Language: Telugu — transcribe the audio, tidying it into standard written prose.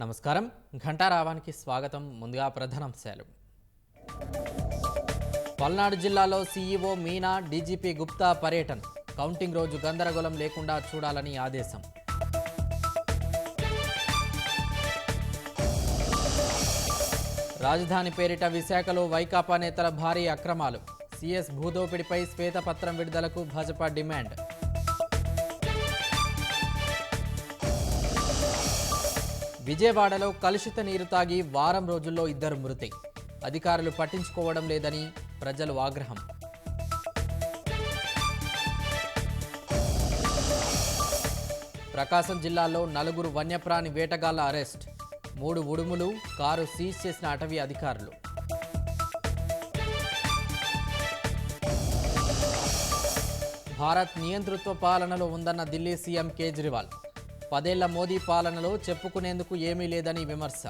నమస్కారం ఘంటారావానికి స్వాగతం. ముందుగా ప్రధానాంశాలు. పల్నాడు జిల్లాలో సీఈఓ మీనా, డీజీపీ గుప్తా పర్యటన. కౌంటింగ్ రోజు గందరగోళం లేకుండా చూడాలని ఆదేశం. రాజధాని పేరిట విశాఖలో వైకాపా నేతల భారీ అక్రమాలు. సీఎస్ భూదోపిడిపై శ్వేతపత్రం విడుదలకు భాజపా డిమాండ్. విజయవాడలో కలుషిత నీరు తాగి వారం రోజుల్లో 2 మృతి. అధికారులు పట్టించుకోవడం లేదని ప్రజలు ఆగ్రహం. ప్రకాశం జిల్లాలో 4 వన్యప్రాణి వేటగాళ్ల అరెస్ట్. 3 ఉడుములు, కారు సీజ్ చేసిన అటవీ అధికారులు. భారత్ నియంతృత్వ పాలనలో ఉందన్న ఢిల్లీ సీఎం కేజ్రీవాల్. 10 ఏళ్ల మోదీ పాలనలో చెప్పుకునేందుకు ఏమీ లేదని విమర్శ.